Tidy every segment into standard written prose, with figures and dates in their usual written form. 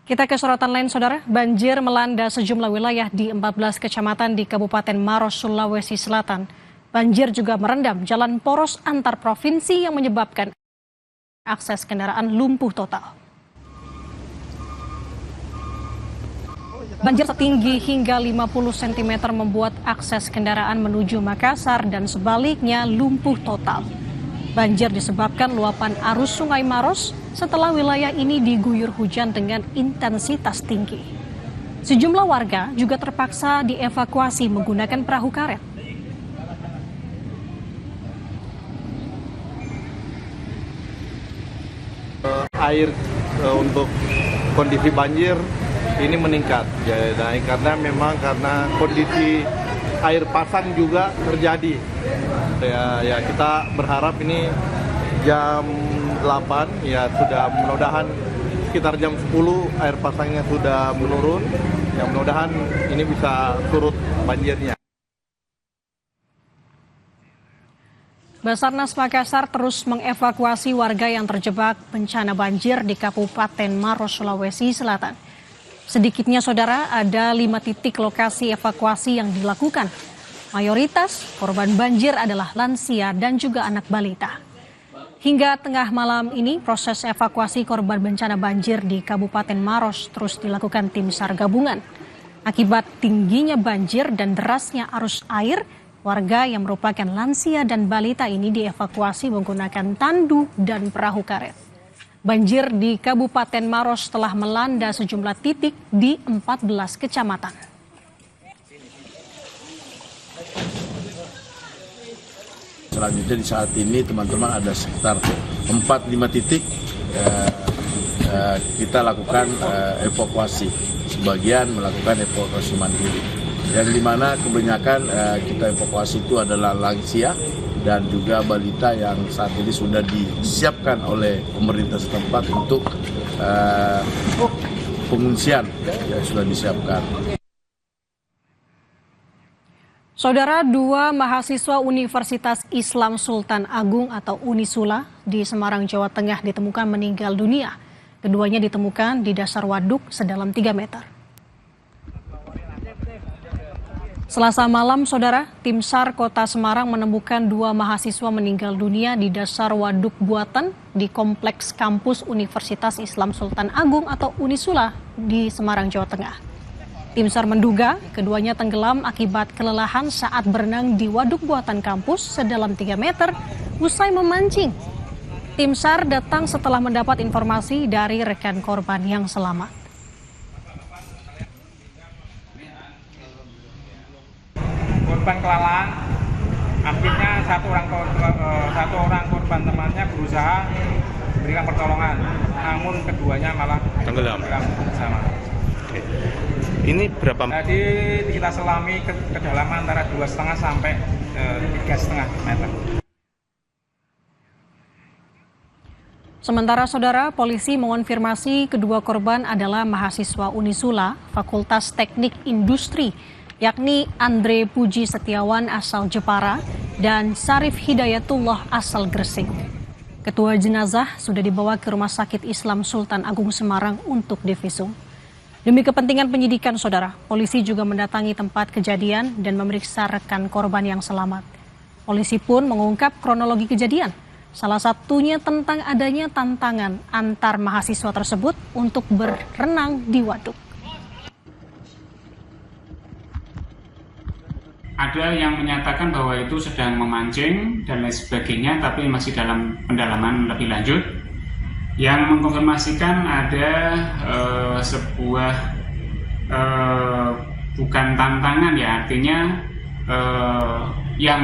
Kita ke sorotan lain, Saudara. Banjir melanda sejumlah wilayah di 14 kecamatan di Kabupaten Maros, Sulawesi Selatan. Banjir juga merendam jalan poros antar provinsi yang menyebabkan akses kendaraan lumpuh total. Banjir setinggi hingga 50 cm membuat akses kendaraan menuju Makassar dan sebaliknya lumpuh total. Banjir disebabkan luapan arus Sungai Maros setelah wilayah ini diguyur hujan dengan intensitas tinggi. Sejumlah warga juga terpaksa dievakuasi menggunakan perahu karet. Air untuk kondisi banjir ini meningkat, karena kondisi air pasang juga terjadi. Ya kita berharap ini jam 8 ya sudah, mudah-mudahan sekitar jam 10 air pasangnya sudah menurun. Ya mudah-mudahan ini bisa surut banjirnya. Basarnas Makassar terus mengevakuasi warga yang terjebak bencana banjir di Kabupaten Maros, Sulawesi Selatan. Sedikitnya, Saudara, ada 5 titik lokasi evakuasi yang dilakukan. Mayoritas korban banjir adalah lansia dan juga anak balita. Hingga tengah malam ini, proses evakuasi korban bencana banjir di Kabupaten Maros terus dilakukan tim SAR gabungan. Akibat tingginya banjir dan derasnya arus air, warga yang merupakan lansia dan balita ini dievakuasi menggunakan tandu dan perahu karet. Banjir di Kabupaten Maros telah melanda sejumlah titik di 14 kecamatan. Selanjutnya di saat ini teman-teman ada sekitar 4-5 titik kita lakukan evakuasi. Sebagian melakukan evakuasi mandiri. Yang dimana kebanyakan kita evakuasi itu adalah lansia dan juga balita yang saat ini sudah disiapkan oleh pemerintah setempat untuk pengungsian yang sudah disiapkan. Saudara, 2 mahasiswa Universitas Islam Sultan Agung atau Unisula di Semarang, Jawa Tengah ditemukan meninggal dunia. Keduanya ditemukan di dasar waduk sedalam 3 meter. Selasa malam, Saudara, tim SAR Kota Semarang menemukan 2 mahasiswa meninggal dunia di dasar waduk buatan di Kompleks Kampus Universitas Islam Sultan Agung atau Unisula di Semarang, Jawa Tengah. Tim SAR menduga keduanya tenggelam akibat kelelahan saat berenang di waduk buatan kampus sedalam 3 meter usai memancing. Tim SAR datang setelah mendapat informasi dari rekan korban yang selamat. Korban kelelahan, akhirnya satu orang korban temannya berusaha memberikan pertolongan, namun keduanya malah tenggelam bersama. Ini berapa? Jadi kita selami kedalaman antara 2,5 sampai 3,5 meter. Sementara, Saudara, polisi mengonfirmasi kedua korban adalah mahasiswa Unisula Fakultas Teknik Industri, yakni Andre Puji Setiawan asal Jepara dan Sarif Hidayatullah asal Gresik. Ketua jenazah sudah dibawa ke Rumah Sakit Islam Sultan Agung Semarang untuk divisum. Demi kepentingan penyidikan, Saudara, polisi juga mendatangi tempat kejadian dan memeriksa rekan korban yang selamat. Polisi pun mengungkap kronologi kejadian, salah satunya tentang adanya tantangan antar mahasiswa tersebut untuk berenang di waduk. Ada yang menyatakan bahwa itu sedang memancing dan lain sebagainya, tapi masih dalam pendalaman lebih lanjut. Yang mengkonfirmasikan ada sebuah bukan tantangan ya, artinya yang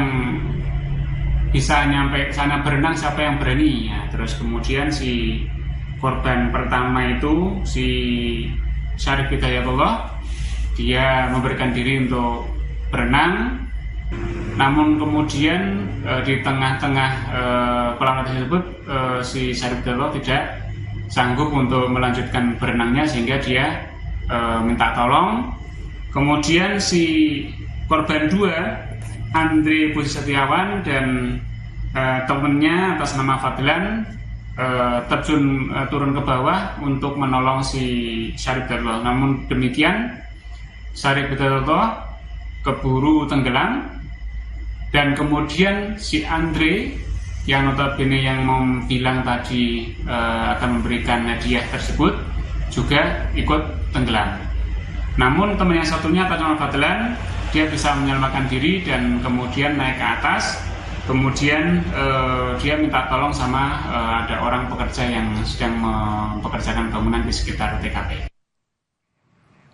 bisa nyampe ke sana berenang siapa yang berani ya. Terus kemudian si korban pertama itu si Sarif Hidayatullah, dia memberikan diri untuk berenang, namun kemudian di tengah-tengah kolam tersebut si Sarif Hidayatullah tidak sanggup untuk melanjutkan berenangnya sehingga dia minta tolong. Kemudian si korban 2 Andre Puji Setiawan dan temannya atas nama Fadlan terjun turun ke bawah untuk menolong si Syarif Hidayatullah. Namun demikian Syarif Hidayatullah keburu tenggelam, dan kemudian si Andre yang notabene yang bilang tadi akan memberikan hadiah tersebut juga ikut tenggelam. Namun teman yang satunya atas nama Fadlan, dia bisa menyelamatkan diri dan kemudian naik ke atas. Kemudian dia minta tolong sama ada orang pekerja yang sedang mempekerjakan bangunan di sekitar TKP.